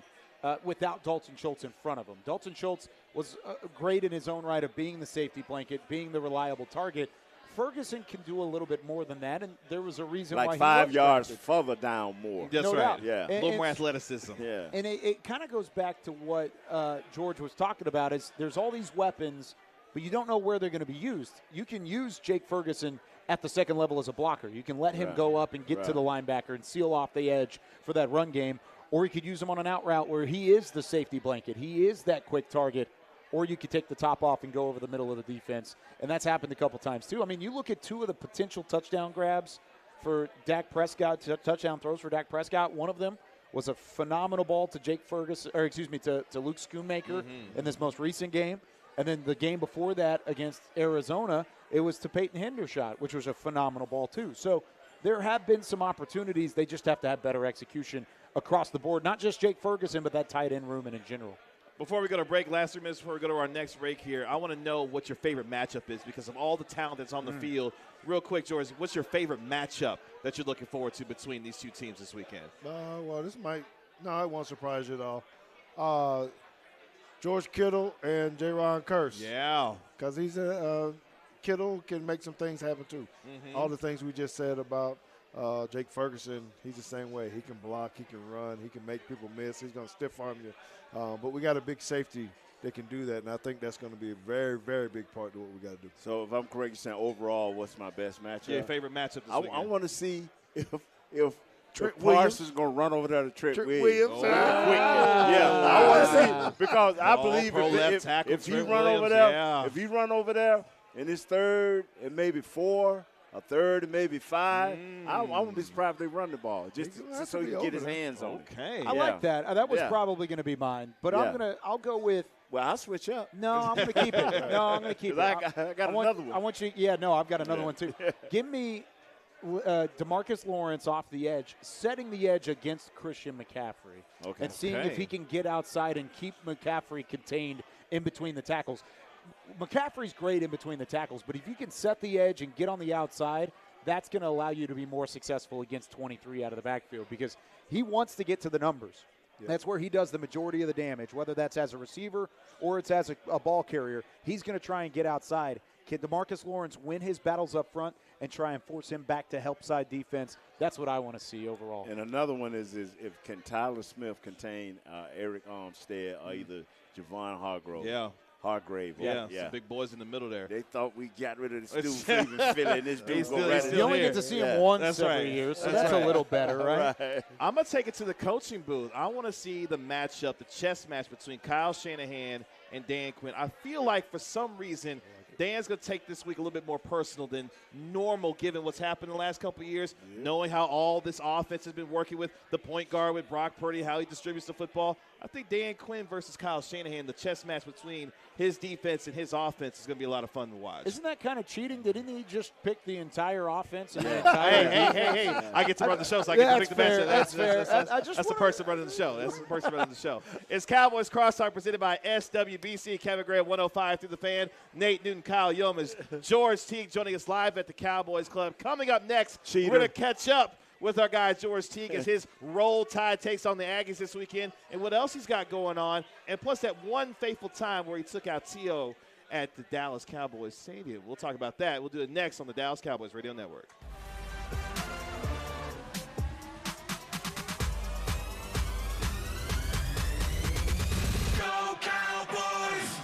without Dalton Schultz in front of him. Dalton Schultz was great in his own right of being the safety blanket, being the reliable target. Ferguson can do a little bit more than that, and there was a reason why Like he 5 was yards drafted. further down more. That's No right. doubt. Yeah. A little more And- athleticism. Yeah. And it kind of goes back to what George was talking about is there's all these weapons, but you don't know where they're going to be used. You can use Jake Ferguson at the second level as a blocker. You can let him Right. go up and get to the linebacker and seal off the edge for that run game, or you could use him on an out route where he is the safety blanket. He is that quick target, or you could take the top off and go over the middle of the defense, and that's happened a couple times too. I mean, you look at 2 of the potential touchdown grabs for Dak Prescott, touchdown throws for Dak Prescott. One of them was a phenomenal ball to Jake Ferguson, or excuse me, to Luke Schoonmaker in this most recent game. And then the game before that against Arizona, it was to Peyton Hendershot, which was a phenomenal ball too. So there have been some opportunities. They just have to have better execution across the board, not just Jake Ferguson, but that tight end room and in general. Before we go to break, last 3 minutes before we go to our next break here, I want to know what your favorite matchup is because of all the talent that's on the field. Real quick, George, what's your favorite matchup that you're looking forward to between these 2 teams this weekend? Well, it won't surprise you at all. George Kittle and Jaron Kearse. Yeah. Because Kittle can make some things happen too. All the things we just said about Jake Ferguson, he's the same way. He can block, he can run, he can make people miss. He's going to stiff arm you. But we got a big safety that can do that, and I think that's going to be a very, very big part of what we got to do. So if I'm correct, you're saying overall, what's my best matchup? Yeah, your favorite matchup this I weekend. want to see if Trent Parsons going to run over there to Trent Williams. Oh. Quick. Yeah, I want to see because I believe All-pro left if tackle he Trent run over Williams, there, yeah. if he run over there in his third and maybe 4, a third and maybe 5, I won't be surprised if they run the ball just He's gonna have so to he be can get over his there. hands on it. Okay. I like that. That was Yeah. probably going to be mine, but Yeah. I'll go with. Well, I'll switch up. No, I'm going to keep it. No, I'm going to keep it. 'Cause I got want, another one. I want you. Yeah, no, I've got another one too. Give me DeMarcus Lawrence off the edge, setting the edge against Christian McCaffrey, Okay. and seeing if Okay. he can get outside and keep McCaffrey contained in between the tackles. McCaffrey's great in between the tackles, but if you can set the edge and get on the outside, that's going to allow you to be more successful against 23 out of the backfield because he wants to get to the numbers. That's where he does the majority of the damage, whether that's as a receiver or it's as a ball carrier. He's going to try and get outside. Can DeMarcus Lawrence win his battles up front and try and force him back to help side defense? That's what I want to see overall. And another one is if can Tyler Smith contain Eric Armstead or either Javon Hargrave. Yeah, some big boys in the middle there. They thought we got rid of the Stu Cleveland Philly, and this dude go right in. You only get to see him once every year, so that's a little better, right? I'm going to take it to the coaching booth. I want to see the matchup, the chess match between Kyle Shanahan and Dan Quinn. I feel like for some reason Dan's going to take this week a little bit more personal than normal given what's happened in the last couple of years, knowing how all this offense has been working with the point guard with Brock Purdy, how he distributes the football. I think Dan Quinn versus Kyle Shanahan, the chess match between his defense and his offense is going to be a lot of fun to watch. Isn't that kind of cheating? Didn't he just pick the entire offense? And the entire hey. I get to run the show, so I get to pick the match. That's fair. That's the person running the show. That's the person running the show. It's Cowboys Crosstalk presented by SWBC. Kevin Gray at 105 through the fan. Nate Newton, Kyle Yomas, George Teague joining us live at the Cowboys Club. Coming up next, we're going to catch up with our guy George Teague as his Roll Tide takes on the Aggies this weekend and what else he's got going on. And plus that one fateful time where he took out T.O. at the Dallas Cowboys Stadium. We'll talk about that. We'll do it next on the Dallas Cowboys Radio Network. Go Cowboys!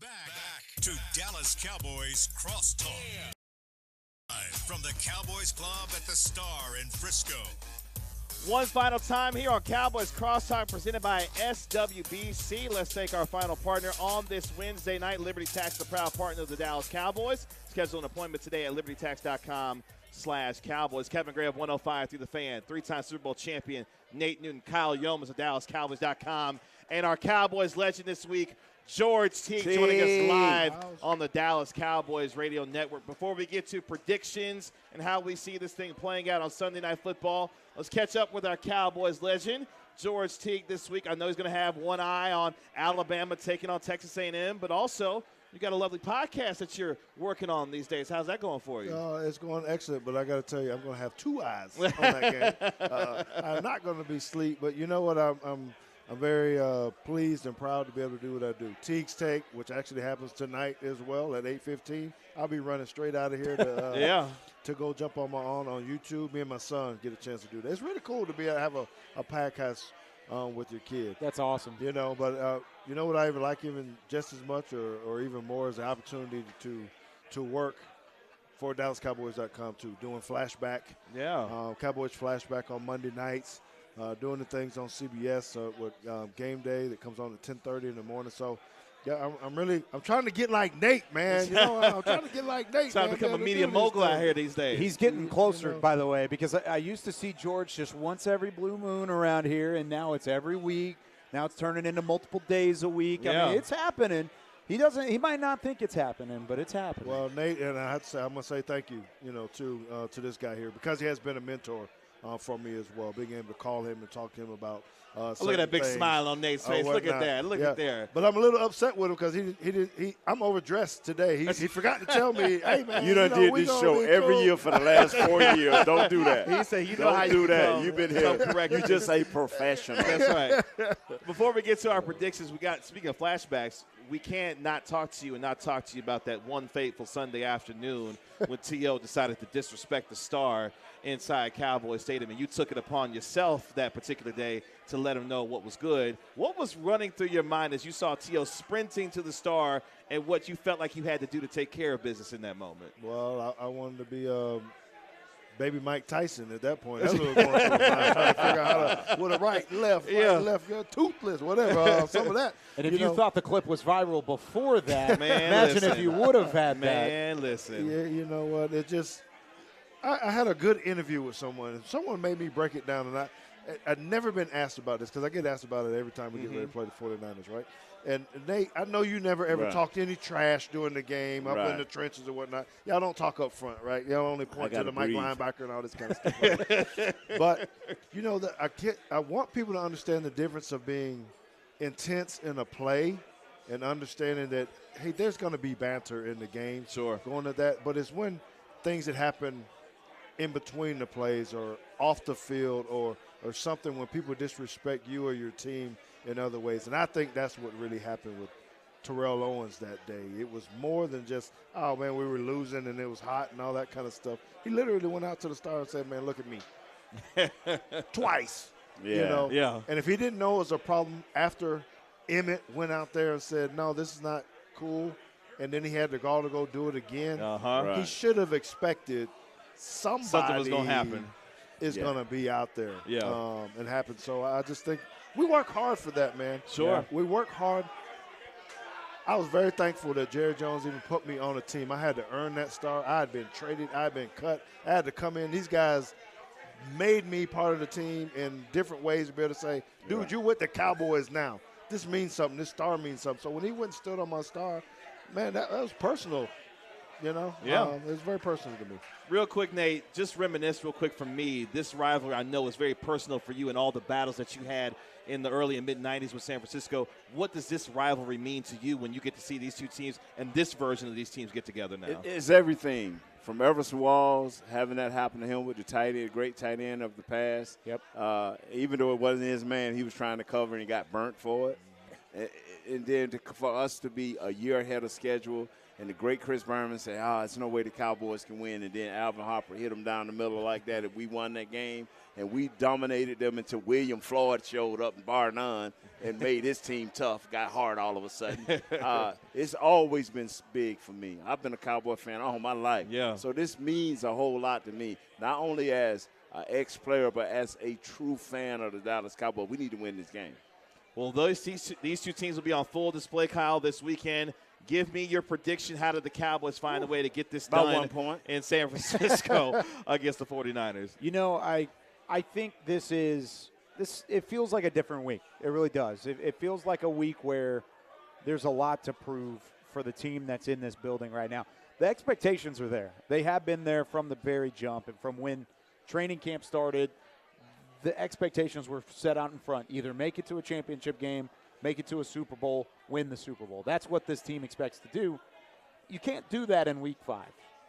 Back to Dallas Cowboys Crosstalk. Live from the Cowboys Club at the Star in Frisco. One final time here on Cowboys Crosstalk presented by SWBC. Let's take our final partner on this Wednesday night. Liberty Tax, the proud partner of the Dallas Cowboys. Schedule an appointment today at libertytax.com/Cowboys. Kevin Gray of 105 through the fan. Three-time Super Bowl champion Nate Newton, Kyle Yomas of DallasCowboys.com. And our Cowboys legend this week, George Teague, joining us live on the Dallas Cowboys Radio Network. Before we get to predictions and how we see this thing playing out on Sunday Night Football, let's catch up with our Cowboys legend. George Teague this week. I know he's going to have one eye on Alabama taking on Texas A&M, but also you got a lovely podcast that you're working on these days. How's that going for you? It's going excellent, but I got to tell you, I'm going to have two eyes on that game. I'm not going to be asleep, but you know what? I'm very pleased and proud to be able to do what I do. Teague's Take, which actually happens tonight as well at 8:15. I'll be running straight out of here to go jump on YouTube. Me and my son get a chance to do that. It's really cool to be able to have a podcast with your kid. That's awesome. You know, but you know what I even like even just as much or even more is the opportunity to work for DallasCowboys.com too, doing flashback. Yeah. Cowboys flashback on Monday nights, doing the things on CBS with Game Day that comes on at 10:30 in the morning. So, yeah, I'm trying to get like Nate, man. You know, I'm trying to get like Nate. Trying to become a media mogul out here these days. He's getting closer, by the way, because I used to see George just once every blue moon around here, and now it's every week. Now it's turning into multiple days a week. Yeah. I mean, it's happening. He might not think it's happening, but it's happening. Well, Nate, and I have to say, I'm gonna say thank you, to this guy here because he has been a mentor for me as well. Being able to call him and talk to him about. Look at that big smile on Nate's face. Look at that. Look at there. But I'm a little upset with him because I'm overdressed today. He forgot to tell me, hey man, you done did this show every year for the last 4 years. Don't do that. He said, don't do that. You've been here. Correct. You're just a professional. That's right. Before we get to our predictions, speaking of flashbacks, we can't not talk to you about that one fateful Sunday afternoon when T.O. decided to disrespect the star inside Cowboy Stadium, and you took it upon yourself that particular day to let him know what was good. What was running through your mind as you saw T.O. sprinting to the star and what you felt like you had to do to take care of business in that moment? Well, I wanted to be baby Mike Tyson at that point. That's what was going through my mind, trying to figure out how to, with a right, left, toothless, whatever, some of that. And if you thought the clip was viral before that, man, imagine if you would have had that. Man, listen. Yeah, you know what? It just I had a good interview with someone, and someone made me break it down, and I'd never been asked about this because I get asked about it every time we get ready to play the 49ers, right? And Nate, I know you never ever talked any trash during the game, up in the trenches or whatnot. Y'all don't talk up front, right? Y'all only point to the Mike linebacker and all this kind of stuff. Right? But, you know, I want people to understand the difference of being intense in a play and understanding that, hey, there's going to be banter in the game. Sure. Going to that. But it's when things that happen in between the plays or off the field or something when people disrespect you or your team in other ways. And I think that's what really happened with Terrell Owens that day. It was more than just, oh, man, we were losing and it was hot and all that kind of stuff. He literally went out to the star and said, man, look at me. Twice. Yeah. You know? Yeah. And if he didn't know it was a problem after Emmett went out there and said, no, this is not cool, and then he had the gall to go do it again, he should have expected something was going to happen. Is going to be out there and happen. So I just think we work hard for that, man. Sure. Yeah. We work hard. I was very thankful that Jerry Jones even put me on a team. I had to earn that star. I had been traded. I had been cut. I had to come in. These guys made me part of the team in different ways to be able to say, dude, you're with the Cowboys now. This means something. This star means something. So when he went and stood on my star, man, that was personal. You know? Yeah. It was very personal to me. Real quick, Nate, just reminisce real quick from me. This rivalry I know is very personal for you and all the battles that you had in the early and mid-'90s with San Francisco. What does this rivalry mean to you when you get to see these two teams and this version of these teams get together now? It's everything. From Everson Walls, having that happen to him with the tight end, great tight end of the past. Yep. Even though it wasn't his man, he was trying to cover and he got burnt for it. And then for us to be a year ahead of schedule, and the great Chris Berman said, it's no way the Cowboys can win. And then Alvin Harper hit them down the middle like that. If we won that game, and we dominated them until William Floyd showed up and bar none and made his team tough, got hard all of a sudden. It's always been big for me. I've been a Cowboy fan all my life. Yeah. So this means a whole lot to me, not only as an ex-player, but as a true fan of the Dallas Cowboys. We need to win this game. Well, these two teams will be on full display, Kyle, this weekend. Give me your prediction. How did the Cowboys find a way to get this About done 1 point. in San Francisco against the 49ers? You know, I think this it feels like a different week. It really does. It feels like a week where there's a lot to prove for the team that's in this building right now. The expectations are there. They have been there from the very jump and from when training camp started. the expectations were set out in front. Either make it to a championship game, make it to a Super Bowl, win the Super Bowl. That's what this team expects to do. You can't do that in Week 5,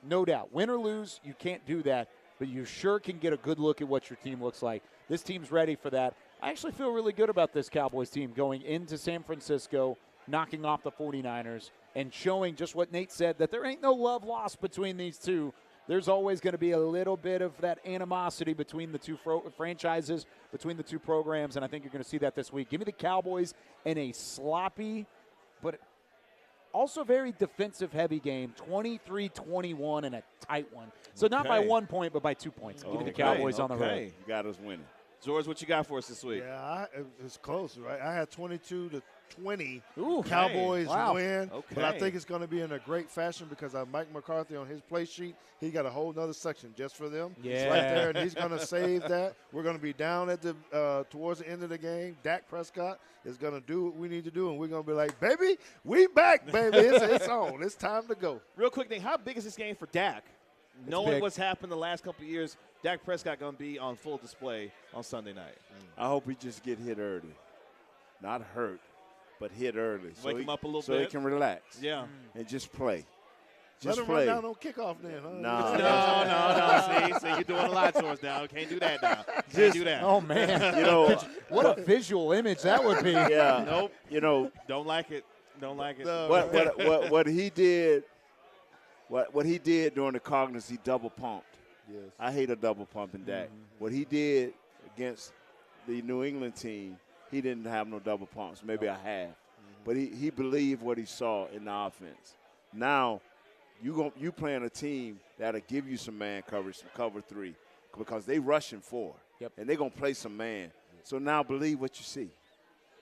no doubt. Win or lose, you can't do that, but you sure can get a good look at what your team looks like. This team's ready for that. I actually feel really good about this Cowboys team going into San Francisco, knocking off the 49ers, and showing just what Nate said, that there ain't no love lost between these two. There's always going to be a little bit of that animosity between the two franchises, between the two programs, and I think you're going to see that this week. Give me the Cowboys in a sloppy but also very defensive-heavy game, 23-21 and a tight one. So not by 1 point, but by 2 points. Give me the Cowboys on the road. You got us winning. George, what you got for us this week? Yeah, it's close, right? I had 22-20. Ooh, Cowboys wow. win. Okay. But I think it's going to be in a great fashion because I have Mike McCarthy on his play sheet. He got a whole nother section just for them. Yeah. It's right there, and he's going to save that. We're going to be down at the towards the end of the game. Dak Prescott is going to do what we need to do, and we're going to be like, baby, we back, baby. It's on. It's time to go. Real quick thing, how big is this game for Dak? Knowing big. what's happened the last couple of years, Dak Prescott going to be on full display on Sunday night. I hope we just get hit early. Not hurt, but hit early. Wake him up a little so bit. he can relax. Yeah. And just play. Let Just him play. run down on kickoff then. Huh? No. See, you're doing a lot to us now. Can't do that now. Can't do that. Oh, man. You know, What a visual image that would be. yeah. Nope. You know, Don't like it. Don't like it. No. what he did, what he did during the Cardinals, he double pumped. Yes. I hate a double pump in Dak. What he did against the New England team, he didn't have no double pumps, maybe a half. But he believed what he saw in the offense. Now, you playing a team that'll give you some man coverage, some cover 3, because they rushing 4. Yep. And they're going to play some man. So now believe what you see.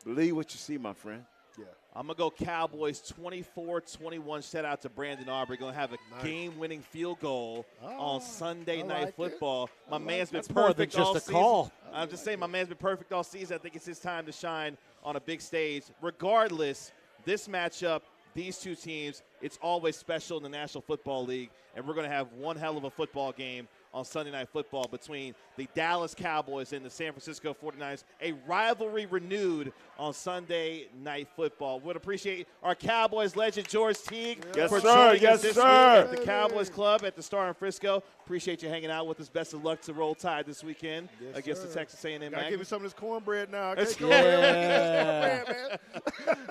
Believe what you see, my friend. Yeah. I'm going to go Cowboys 24-21. Shout out to Brandon Aubrey. Going to have a game-winning field goal on Sunday Night like Football. My man's been That's more than perfect just all a season. call. I'm just saying my man's been perfect all season. I think it's his time to shine on a big stage. Regardless, this matchup, these two teams, it's always special in the National Football League, and we're going to have one hell of a football game on Sunday Night Football between the Dallas Cowboys and the San Francisco 49ers, a rivalry renewed on Sunday Night Football. Would appreciate our Cowboys legend, George Teague, Yes, for sir. joining Yes, us this sir. week at the Cowboys Club at the Star in Frisco. Appreciate you hanging out with us. Best of luck to Roll Tide this weekend against the Texas A&M Gotta give me Aggies. some of this cornbread now. I can't go Yeah. man.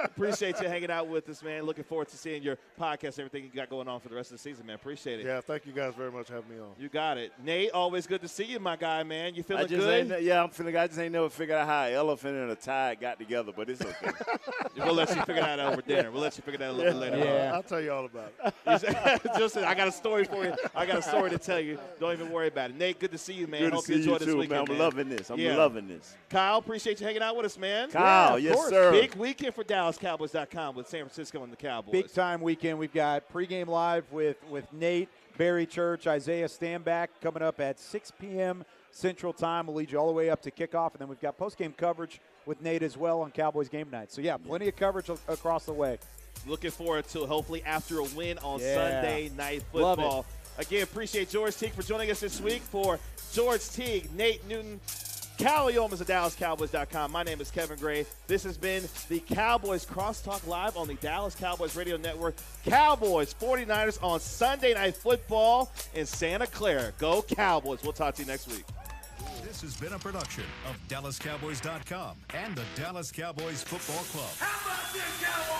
Appreciate you hanging out with us, man. Looking forward to seeing your podcast, everything you got going on for the rest of the season, man. Appreciate it. Yeah, thank you guys very much for having me on. You got it. Nate, always good to see you, my guy, man. You feeling I'm feeling. I just ain't never figured out how an elephant and a tide got together, but it's okay. We'll let you figure that out over dinner. We'll let you figure that out a little bit later Yeah. I'll tell you all about it. on. Just, I got a story for you. I got a story to tell you. Don't even worry about it. Nate, good to see you, man. Good to Hope see you enjoy you this too, weekend, man. I'm loving this. I'm Yeah. loving this. Kyle, appreciate you hanging out with us, man. Kyle, of yes, course. sir. Big weekend for DallasCowboys.com with San Francisco and the Cowboys. Big time weekend. We've got pregame live with Nate, Barry Church, Isaiah Stanback coming up at 6 p.m. Central Time. We'll lead you all the way up to kickoff, and then we've got postgame coverage with Nate as well on Cowboys game night. So, yeah, plenty of coverage across the way. Looking forward to hopefully after a win on Yeah. Sunday Night Love Football. Again, appreciate George Teague for joining us this week. For George Teague, Nate Newton, Cal Yomas of DallasCowboys.com. My name is Kevin Gray. This has been the Cowboys Crosstalk Live on the Dallas Cowboys Radio Network. Cowboys 49ers on Sunday Night Football in Santa Clara. Go Cowboys. We'll talk to you next week. This has been a production of DallasCowboys.com and the Dallas Cowboys Football Club. How about this, Cowboys?